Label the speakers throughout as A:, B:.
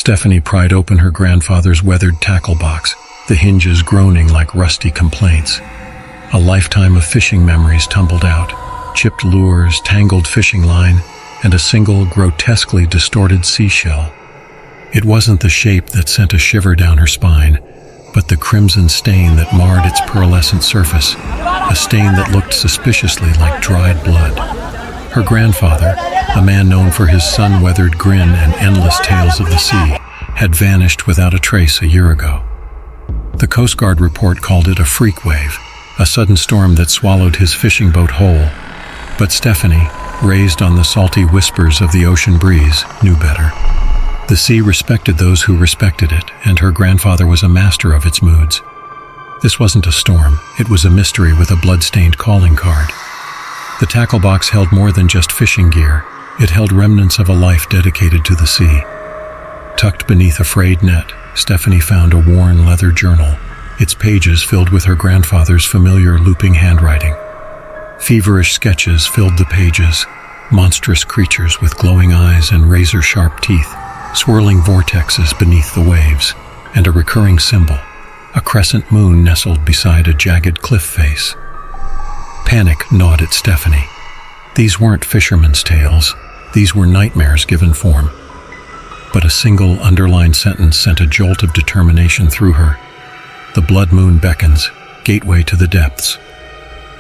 A: Stephanie pried open her grandfather's weathered tackle box, the hinges groaning like rusty complaints. A lifetime of fishing memories tumbled out, chipped lures, tangled fishing line, and a single grotesquely distorted seashell. It wasn't the shape that sent a shiver down her spine, but the crimson stain that marred its pearlescent surface, a stain that looked suspiciously like dried blood. Her grandfather, a man known for his sun-weathered grin and endless tales of the sea, had vanished without a trace a year ago. The Coast Guard report called it a freak wave, a sudden storm that swallowed his fishing boat whole. But Stephanie, raised on the salty whispers of the ocean breeze, knew better. The sea respected those who respected it, and her grandfather was a master of its moods. This wasn't a storm, it was a mystery with a blood-stained calling card. The tackle box held more than just fishing gear. It held remnants of a life dedicated to the sea. Tucked beneath a frayed net, Stephanie found a worn leather journal, its pages filled with her grandfather's familiar looping handwriting. Feverish sketches filled the pages, monstrous creatures with glowing eyes and razor-sharp teeth, swirling vortexes beneath the waves, and a recurring symbol, a crescent moon nestled beside a jagged cliff face. Panic gnawed at Stephanie. These weren't fishermen's tales, these were nightmares given form. But a single underlined sentence sent a jolt of determination through her. The blood moon beckons, gateway to the depths.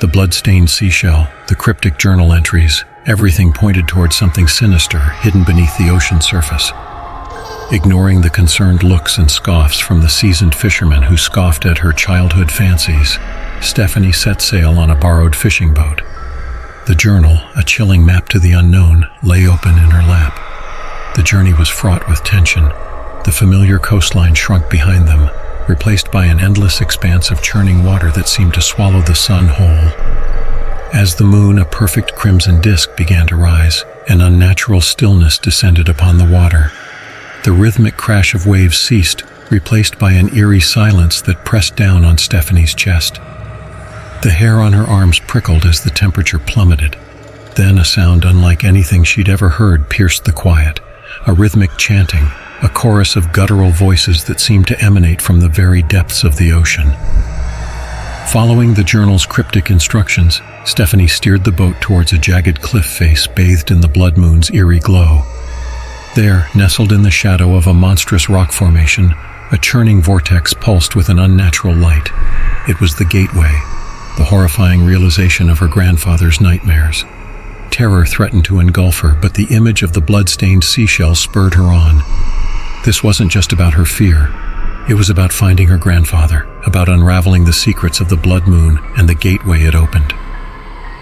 A: The blood-stained seashell, the cryptic journal entries, everything pointed towards something sinister hidden beneath the ocean surface. Ignoring the concerned looks and scoffs from the seasoned fishermen who scoffed at her childhood fancies, Stephanie set sail on a borrowed fishing boat. The journal, a chilling map to the unknown, lay open in her lap. The journey was fraught with tension. The familiar coastline shrunk behind them, replaced by an endless expanse of churning water that seemed to swallow the sun whole. As the moon, a perfect crimson disk, began to rise, an unnatural stillness descended upon the water. The rhythmic crash of waves ceased, replaced by an eerie silence that pressed down on Stephanie's chest. The hair on her arms prickled as the temperature plummeted. Then a sound unlike anything she'd ever heard pierced the quiet, a rhythmic chanting, a chorus of guttural voices that seemed to emanate from the very depths of the ocean. Following the journal's cryptic instructions, Stephanie steered the boat towards a jagged cliff face bathed in the blood moon's eerie glow. There, nestled in the shadow of a monstrous rock formation, a churning vortex pulsed with an unnatural light. It was the gateway, the horrifying realization of her grandfather's nightmares. Terror threatened to engulf her, but the image of the blood-stained seashell spurred her on. This wasn't just about her fear. It was about finding her grandfather, about unraveling the secrets of the blood moon and the gateway it opened.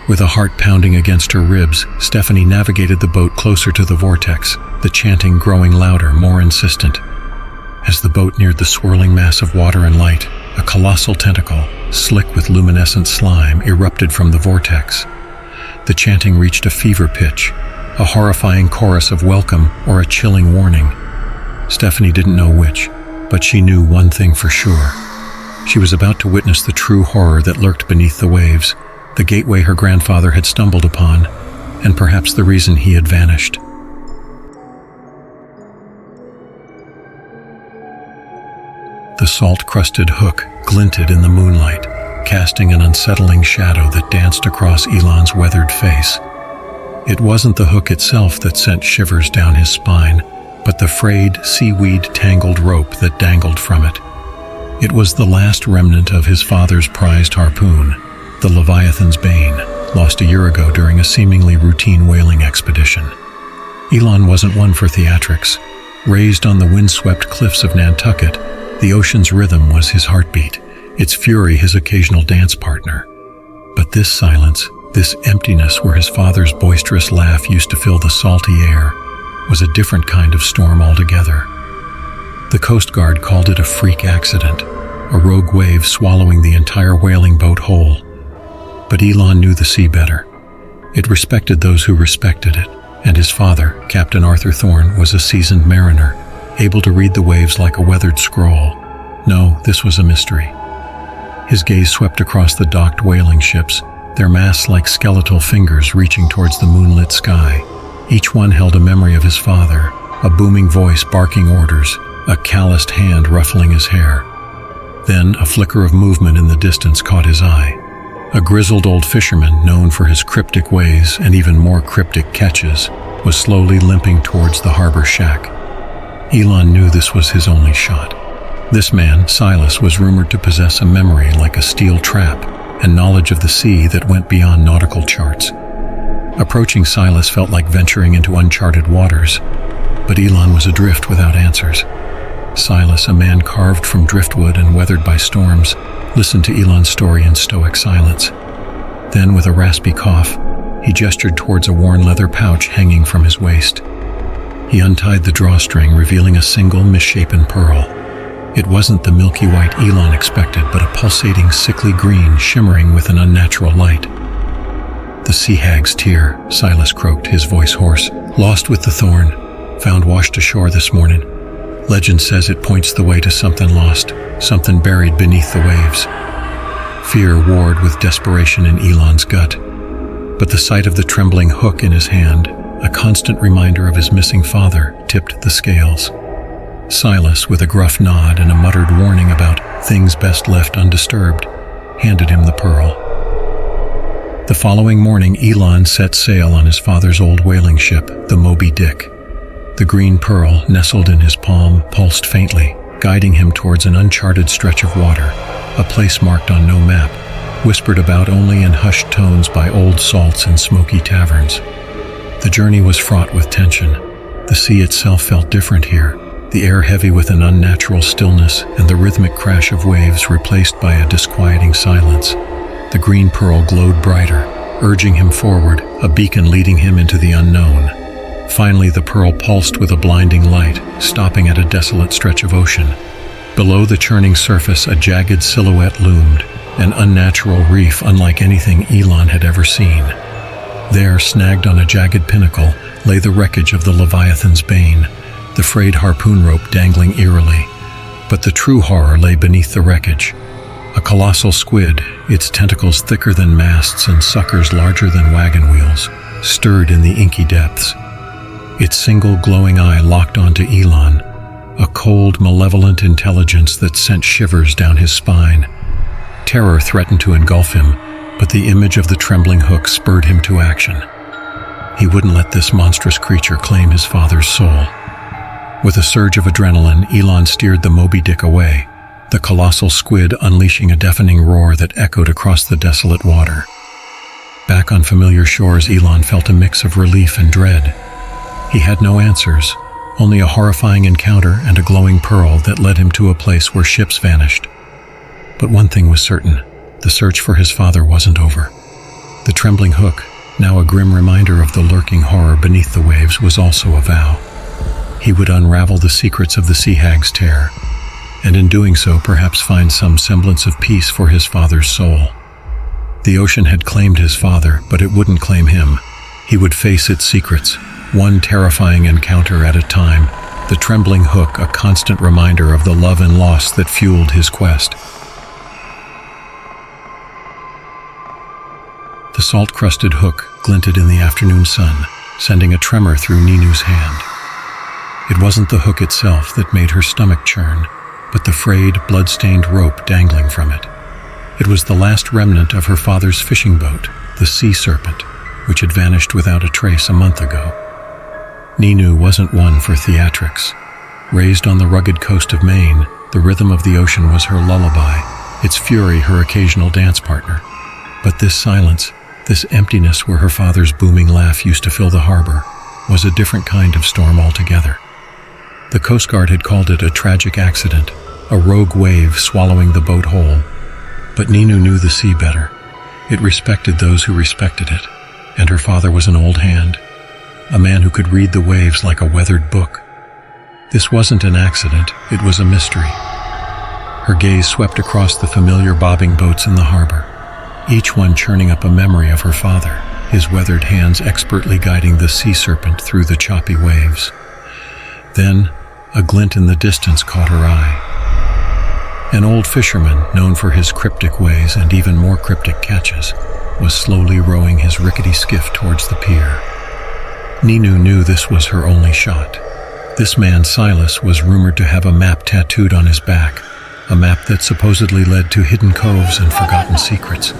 A: With a heart pounding against her ribs, Stephanie navigated the boat closer to the vortex, the chanting growing louder, more insistent. As the boat neared the swirling mass of water and light, a colossal tentacle, slick with luminescent slime, erupted from the vortex. The chanting reached a fever pitch, a horrifying chorus of welcome or a chilling warning. Stephanie didn't know which, but she knew one thing for sure. She was about to witness the true horror that lurked beneath the waves, the gateway her grandfather had stumbled upon, and perhaps the reason he had vanished. The salt-crusted hook glinted in the moonlight, casting an unsettling shadow that danced across Elon's weathered face. It wasn't the hook itself that sent shivers down his spine, but the frayed, seaweed-tangled rope that dangled from it. It was the last remnant of his father's prized harpoon, the Leviathan's bane, lost a year ago during a seemingly routine whaling expedition. Elon wasn't one for theatrics. Raised on the windswept cliffs of Nantucket, the ocean's rhythm was his heartbeat, its fury his occasional dance partner. But this silence, this emptiness where his father's boisterous laugh used to fill the salty air, was a different kind of storm altogether. The Coast Guard called it a freak accident, a rogue wave swallowing the entire whaling boat whole. But Elon knew the sea better. It respected those who respected it, and his father, Captain Arthur Thorne, was a seasoned mariner, able to read the waves like a weathered scroll. No, this was a mystery. His gaze swept across the docked whaling ships, their masts like skeletal fingers reaching towards the moonlit sky. Each one held a memory of his father, a booming voice barking orders, a calloused hand ruffling his hair. Then a flicker of movement in the distance caught his eye. A grizzled old fisherman, known for his cryptic ways and even more cryptic catches, was slowly limping towards the harbor shack. Elon knew this was his only shot. This man, Silas, was rumored to possess a memory like a steel trap and knowledge of the sea that went beyond nautical charts. Approaching Silas felt like venturing into uncharted waters, but Elon was adrift without answers. Silas, a man carved from driftwood and weathered by storms, listened to Elon's story in stoic silence. Then, with a raspy cough, he gestured towards a worn leather pouch hanging from his waist. He untied the drawstring, revealing a single misshapen pearl. It wasn't the milky white Elon expected, but a pulsating, sickly green shimmering with an unnatural light. "The sea hag's tear," Silas croaked, his voice hoarse. "Lost with the thorn, found washed ashore this morning. Legend says it points the way to something lost, something buried beneath the waves." Fear warred with desperation in Elon's gut, but the sight of the trembling hook in his hand, a constant reminder of his missing father, tipped the scales. Silas, with a gruff nod and a muttered warning about things best left undisturbed, handed him the pearl. The following morning, Elon set sail on his father's old whaling ship, the Moby Dick. The green pearl, nestled in his palm, pulsed faintly, guiding him towards an uncharted stretch of water, a place marked on no map, whispered about only in hushed tones by old salts and smoky taverns. The journey was fraught with tension. The sea itself felt different here, the air heavy with an unnatural stillness and the rhythmic crash of waves replaced by a disquieting silence. The green pearl glowed brighter, urging him forward, a beacon leading him into the unknown. Finally, the pearl pulsed with a blinding light, stopping at a desolate stretch of ocean. Below the churning surface, a jagged silhouette loomed, an unnatural reef unlike anything Elon had ever seen. There, snagged on a jagged pinnacle, lay the wreckage of the Leviathan's bane, the frayed harpoon rope dangling eerily. But the true horror lay beneath the wreckage. A colossal squid, its tentacles thicker than masts and suckers larger than wagon wheels, stirred in the inky depths. Its single glowing eye locked onto Elon, a cold, malevolent intelligence that sent shivers down his spine. Terror threatened to engulf him, but the image of the trembling hook spurred him to action. He wouldn't let this monstrous creature claim his father's soul. With a surge of adrenaline, Elon steered the Moby Dick away, the colossal squid unleashing a deafening roar that echoed across the desolate water. Back on familiar shores, Elon felt a mix of relief and dread. He had no answers, only a horrifying encounter and a glowing pearl that led him to a place where ships vanished. But one thing was certain, the search for his father wasn't over. The trembling hook, now a grim reminder of the lurking horror beneath the waves, was also a vow. He would unravel the secrets of the sea hag's terror, and in doing so perhaps find some semblance of peace for his father's soul. The ocean had claimed his father, but it wouldn't claim him. He would face its secrets, one terrifying encounter at a time, the trembling hook a constant reminder of the love and loss that fueled his quest. The salt-crusted hook glinted in the afternoon sun, sending a tremor through Ninu's hand. It wasn't the hook itself that made her stomach churn, but the frayed, blood-stained rope dangling from it. It was the last remnant of her father's fishing boat, the sea serpent, which had vanished without a trace a month ago. Ninu wasn't one for theatrics. Raised on the rugged coast of Maine, the rhythm of the ocean was her lullaby, its fury her occasional dance partner. But this silence, this emptiness where her father's booming laugh used to fill the harbor, was a different kind of storm altogether. The Coast Guard had called it a tragic accident, a rogue wave swallowing the boat whole. But Ninu knew the sea better. It respected those who respected it, and her father was an old hand, a man who could read the waves like a weathered book. This wasn't an accident, it was a mystery. Her gaze swept across the familiar bobbing boats in the harbor, each one churning up a memory of her father, his weathered hands expertly guiding the sea serpent through the choppy waves. Then, a glint in the distance caught her eye. An old fisherman, known for his cryptic ways and even more cryptic catches, was slowly rowing his rickety skiff towards the pier. Ninu knew this was her only shot. This man, Silas, was rumored to have a map tattooed on his back, a map that supposedly led to hidden coves and forgotten secrets.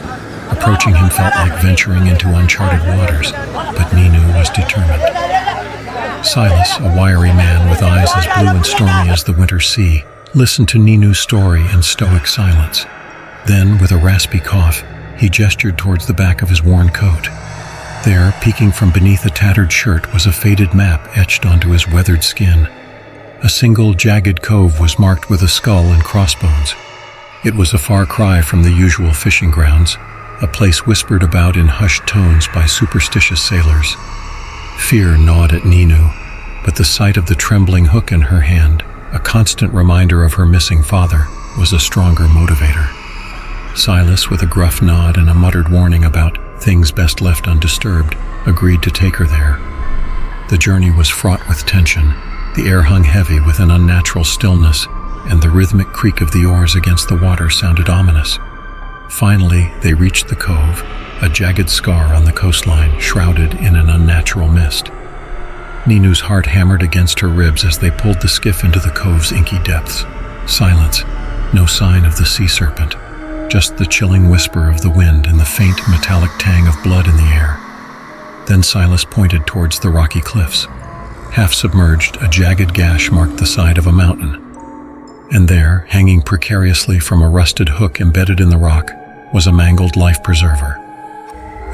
A: Approaching him felt like venturing into uncharted waters, but Ninu was determined. Silas, a wiry man with eyes as blue and stormy as the winter sea, listened to Ninu's story in stoic silence. Then, with a raspy cough, he gestured towards the back of his worn coat. There, peeking from beneath a tattered shirt, was a faded map etched onto his weathered skin. A single jagged cove was marked with a skull and crossbones. It was a far cry from the usual fishing grounds, a place whispered about in hushed tones by superstitious sailors. Fear gnawed at Ninu, but the sight of the trembling hook in her hand, a constant reminder of her missing father, was a stronger motivator. Silas, with a gruff nod and a muttered warning about things best left undisturbed, agreed to take her there. The journey was fraught with tension. The air hung heavy with an unnatural stillness, and the rhythmic creak of the oars against the water sounded ominous. Finally, they reached the cove, a jagged scar on the coastline shrouded in an unnatural mist. Ninu's heart hammered against her ribs as they pulled the skiff into the cove's inky depths. Silence, no sign of the sea serpent, just the chilling whisper of the wind and the faint metallic tang of blood in the air. Then Silas pointed towards the rocky cliffs. Half submerged, a jagged gash marked the side of a mountain. And there, hanging precariously from a rusted hook embedded in the rock, was a mangled life preserver.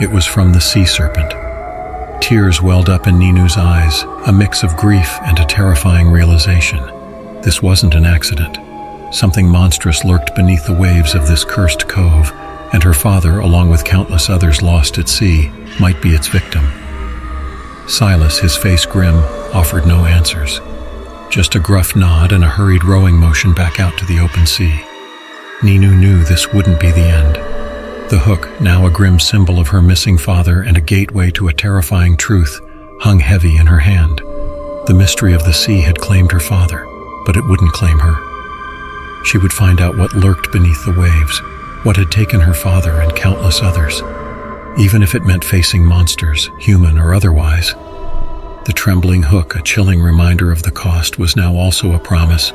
A: It was from the sea serpent. Tears welled up in Ninu's eyes, a mix of grief and a terrifying realization. This wasn't an accident. Something monstrous lurked beneath the waves of this cursed cove, and her father, along with countless others lost at sea, might be its victim. Silas, his face grim, offered no answers. Just a gruff nod and a hurried rowing motion back out to the open sea. Ninu knew this wouldn't be the end. The hook, now a grim symbol of her missing father and a gateway to a terrifying truth, hung heavy in her hand. The mystery of the sea had claimed her father, but it wouldn't claim her. She would find out what lurked beneath the waves, what had taken her father and countless others, even if it meant facing monsters, human or otherwise. The trembling hook, a chilling reminder of the cost, was now also a promise,